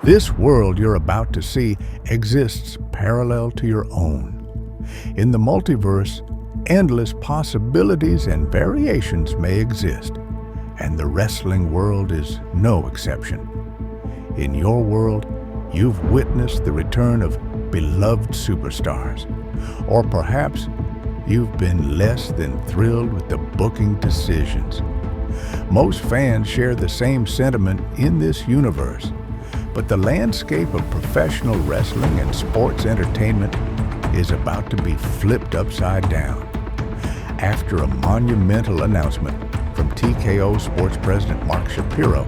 This world you're about to see exists parallel to your own. In the multiverse, endless possibilities and variations may exist, and the wrestling world is no exception. In your world, you've witnessed the return of beloved superstars, or perhaps you've been less than thrilled with the booking decisions. Most fans share the same sentiment in this universe, but the landscape of professional wrestling and sports entertainment is about to be flipped upside down. After a monumental announcement from TKO Sports President Mark Shapiro,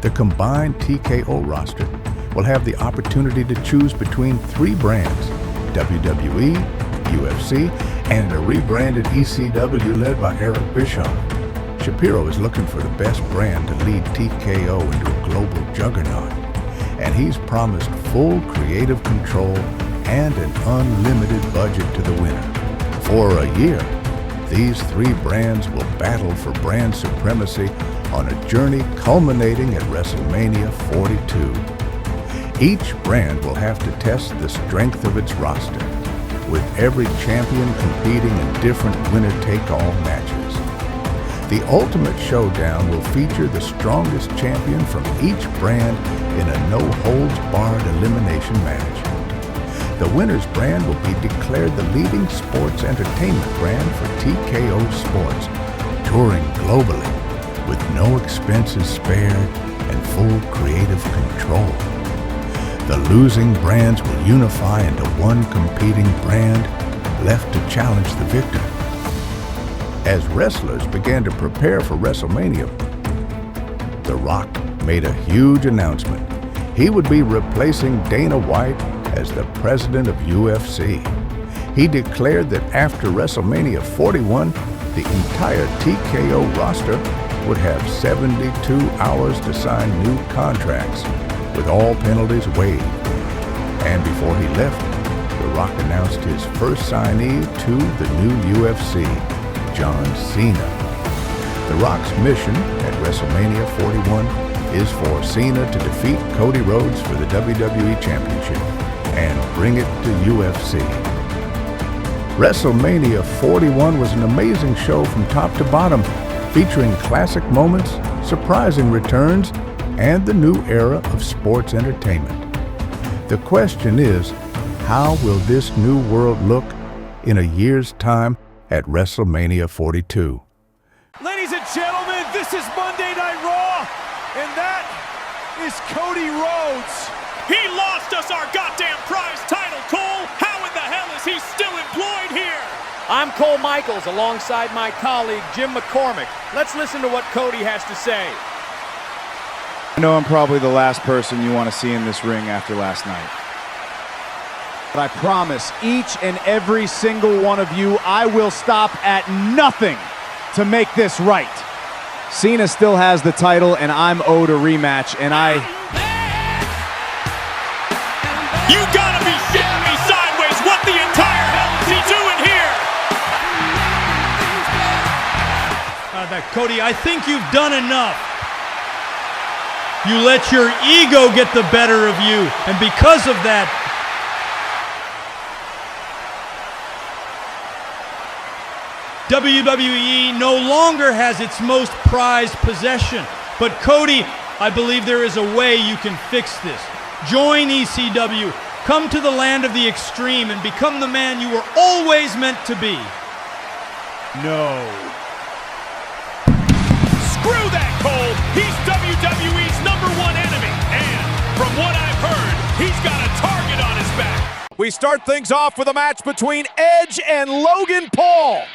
the combined TKO roster will have the opportunity to choose between 3 brands: WWE, UFC, and a rebranded ECW led by Eric Bischoff. Shapiro is looking for the best brand to lead TKO into a global juggernaut, and he's promised full creative control and an unlimited budget to the winner. For a year, these 3 brands will battle for brand supremacy on a journey culminating at WrestleMania 42. Each brand will have to test the strength of its roster, with every champion competing in different winner-take-all matches. The Ultimate Showdown will feature the strongest champion from each brand in a no-holds-barred elimination match. The winner's brand will be declared the leading sports entertainment brand for TKO Sports, touring globally with no expenses spared and full creative control. The losing brands will unify into one competing brand, left to challenge the victor. As wrestlers began to prepare for WrestleMania, The Rock made a huge announcement. He would be replacing Dana White as the president of UFC. He declared that after WrestleMania 41, the entire TKO roster would have 72 hours to sign new contracts, with all penalties waived. And before he left, The Rock announced his first signee to the new UFC, John Cena. The Rock's mission at WrestleMania 41 is for Cena to defeat Cody Rhodes for the WWE Championship and bring it to UFC. WrestleMania 41 was an amazing show from top to bottom, featuring classic moments, surprising returns, and the new era of sports entertainment. The question is, how will this new world look in a year's time at WrestleMania 42? Ladies and gentlemen, this is Monday Night Raw, and that is Cody Rhodes. He lost us our goddamn prize title, Cole. How in the hell is he still employed here? I'm Cole Michaels alongside my colleague Jim McCormick. Let's listen to what Cody has to say. I know I'm probably the last person you want to see in this ring after last night. But I promise each and every single one of you, I will stop at nothing to make this right. Cena still has the title, and I'm owed a rematch, and You gotta be shitting me sideways! What the entire hell is he doing here? Cody, I think you've done enough. You let your ego get the better of you, and because of that, WWE no longer has its most prized possession. But Cody, I believe there is a way you can fix this. Join ECW, come to the land of the extreme, and become the man you were always meant to be. No. Screw that, Cole! He's WWE's #1 enemy, and from what I've heard, he's got a target on his back. We start things off with a match between Edge and Logan Paul.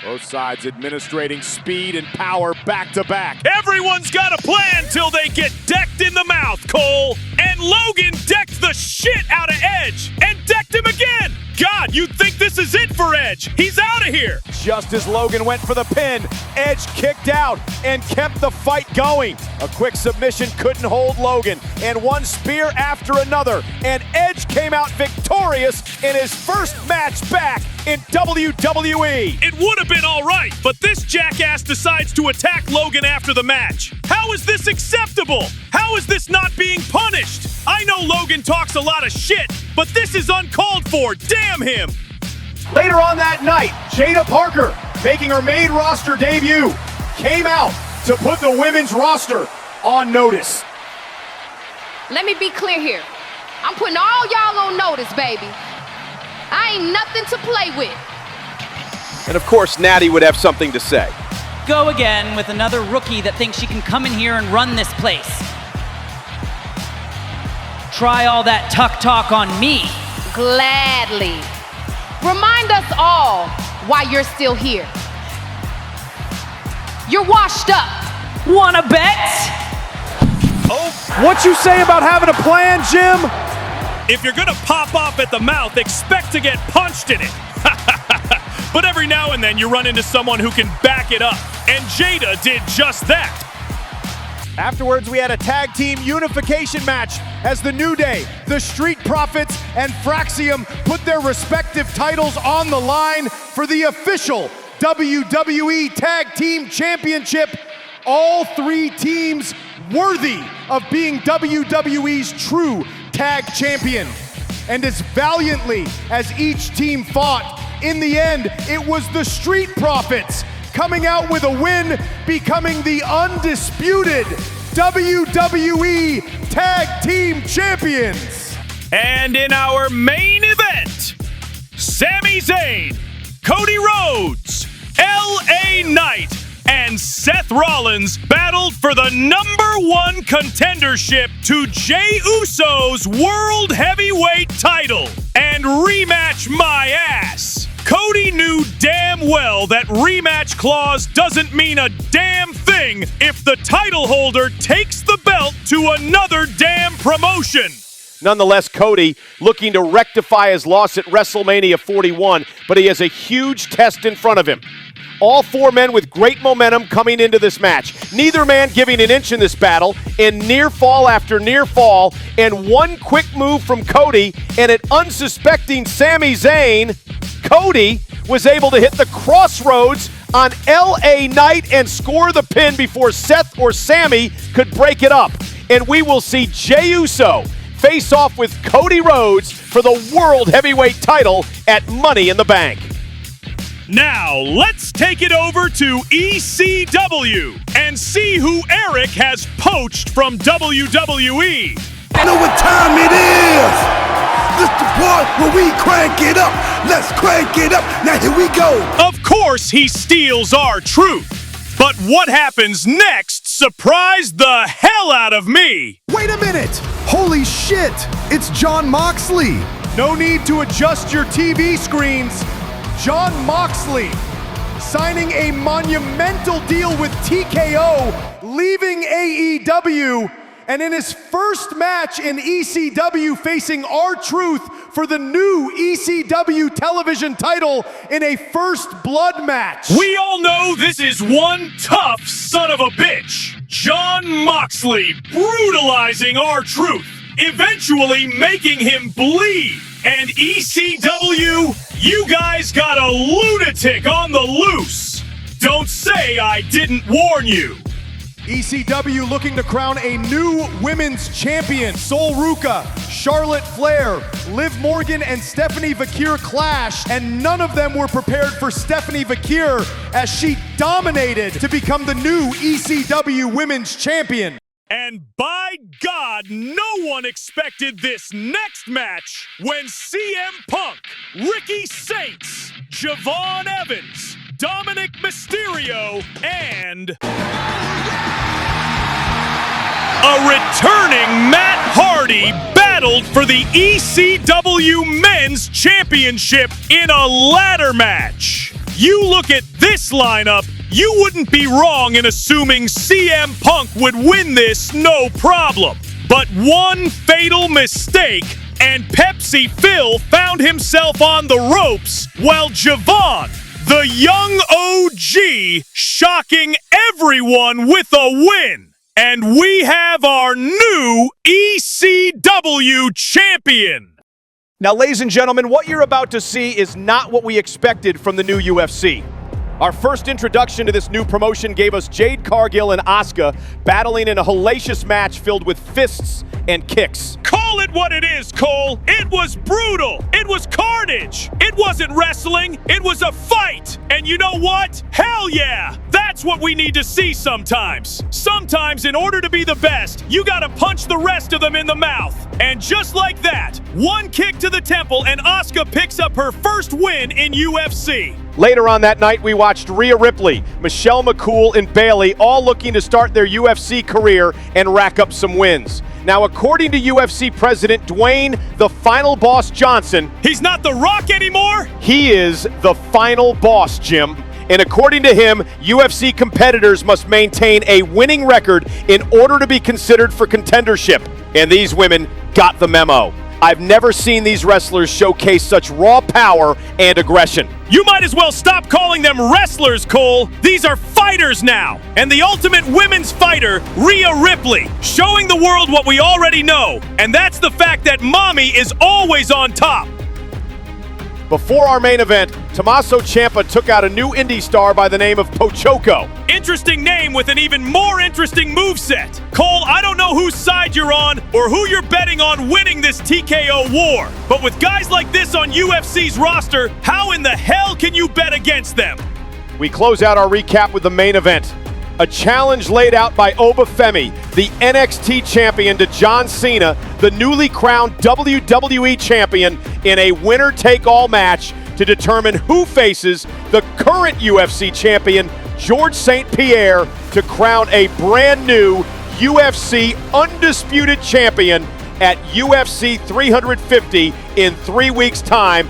Both sides administrating speed and power back to back. Everyone's got a plan till they get decked in the mouth, Cole. And Logan decked the shit out of Edge and decked him again. God You'd think this is it for Edge. He's out of here. Just as Logan went for the pin, Edge kicked out and kept the fight going. A quick submission couldn't hold Logan, and one spear after another, and Edge came out victorious in his first match back in WWE. It would have been all right, but this jackass decides to attack Logan after the match. How is this acceptable? How is this not being punished? I know Logan talks a lot of shit, but this is uncalled for. Damn him. Later on that night, Jada Parker, making her main roster debut, came out to put the women's roster on notice. Let me be clear here. I'm putting all y'all on notice, baby. I ain't nothing to play with. And of course, Natty would have something to say. Go again with another rookie that thinks she can come in here and run this place. Try all that talk on me. Gladly. Remind us all why you're still here. You're washed up. Wanna bet? Oh, What you say about having a plan, Jim? if you're gonna pop off at the mouth, expect to get punched in it. But every now and then you run into someone who can back it up, and Jada did just that. Afterwards, we had a tag team unification match as the New Day, the Street Profits, and Fraxium put their respective titles on the line for the official WWE Tag Team Championship. All three teams worthy of being WWE's true tag champion. And as valiantly as each team fought, in the end, it was the Street Profits coming out with a win, becoming the undisputed WWE Tag Team Champions. And in our main event, Sami Zayn, Cody Rhodes, LA Knight, and Seth Rollins battled for the #1 contendership to Jey Uso's World Heavyweight title. And rematch my ass. Cody knew damn well that rematch clause doesn't mean a damn thing if the title holder takes the belt to another damn promotion. Nonetheless, Cody looking to rectify his loss at WrestleMania 41, but he has a huge test in front of him. All four men with great momentum coming into this match. Neither man giving an inch in this battle, and near fall after near fall, and one quick move from Cody, and an unsuspecting Sami Zayn, Cody was able to hit the crossroads on LA Knight and score the pin before Seth or Sami could break it up. And we will see Jey Uso face off with Cody Rhodes for the World Heavyweight title at Money in the Bank. Now, let's take it over to ECW and see who Eric has poached from WWE. I know what time it is. This the part where we crank it up. Let's crank it up. Now here we go. Of course he steals our truth. But what happens next surprised the hell out of me. Wait a minute! Holy shit! It's Jon Moxley! No need to adjust your TV screens. Jon Moxley signing a monumental deal with TKO, leaving AEW, and in his first match in ECW facing R-Truth for the new ECW television title in a first blood match. We all know this is one tough son of a bitch. Jon Moxley brutalizing R-Truth, eventually making him bleed. And ECW, you guys got a lunatic on the loose. Don't say I didn't warn you. ECW looking to crown a new women's champion. Sol Ruca, Charlotte Flair, Liv Morgan, and Stephanie Vakir clash, and none of them were prepared for Stephanie Vakir as she dominated to become the new ECW women's champion. And by God, no one expected this next match when CM Punk, Ricky Saints, Javon Evans, Dominic Mysterio, and a returning Matt Hardy battled for the ECW Men's Championship in a ladder match. You look at this lineup, you wouldn't be wrong in assuming CM Punk would win this no problem. But one fatal mistake, And Pepsi Phil found himself on the ropes while Javon, the young OG, shocking everyone with a win. And we have our new ECW champion. Now, ladies and gentlemen, what you're about to see is not what we expected from the new UFC. Our first introduction to this new promotion gave us Jade Cargill and Asuka battling in a hellacious match filled with fists and kicks. Call it what it is, Cole. It was brutal. It was carnage. It wasn't wrestling. It was a fight. And you know what? Hell yeah! That's what we need to see sometimes. Sometimes, in order to be the best, you gotta punch the rest of them in the mouth. And just like that, one kick to the temple and Asuka picks up her first win in UFC. Later on that night, we watched Rhea Ripley, Michelle McCool, and Bayley all looking to start their UFC career and rack up some wins. Now, according to UFC President Dwayne "The Final Boss" Johnson, he's not The Rock anymore? He is the final boss, Jim. And according to him, UFC competitors must maintain a winning record in order to be considered for contendership. And these women got the memo. I've never seen these wrestlers showcase such raw power and aggression. You might as well stop calling them wrestlers, Cole. These are fighters now. And the ultimate women's fighter, Rhea Ripley, showing the world what we already know. And that's the fact that Mommy is always on top. Before our main event, Tommaso Ciampa took out a new indie star by the name of Pochoko. Interesting name with an even more interesting moveset. Cole, I don't know whose side you're on or who you're betting on winning this TKO war. But with guys like this on UFC's roster, how in the hell can you bet against them? We close out our recap with the main event. A challenge laid out by Obafemi, the NXT champion, to John Cena, the newly crowned WWE champion, in a winner-take-all match to determine who faces the current UFC champion, George St. Pierre, to crown a brand new UFC undisputed champion at UFC 350 in 3 weeks' time.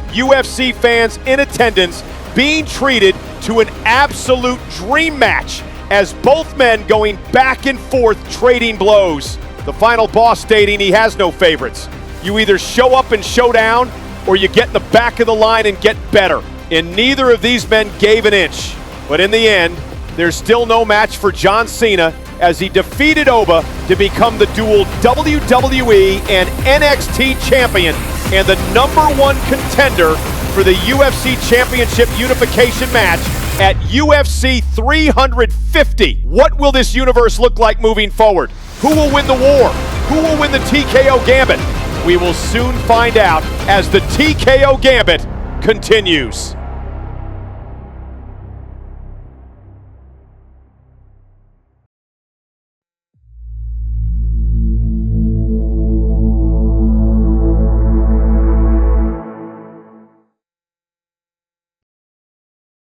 UFC fans in attendance being treated to an absolute dream match as both men going back and forth trading blows. The final boss stating he has no favorites. You either show up and show down, or you get in the back of the line and get better. And neither of these men gave an inch. But in the end, there's still no match for John Cena as he defeated Oba to become the dual WWE and NXT champion and the #1 contender for the UFC Championship unification match at UFC 350. What will this universe look like moving forward? Who will win the war? Who will win the TKO Gambit? We will soon find out as the TKO Gambit continues.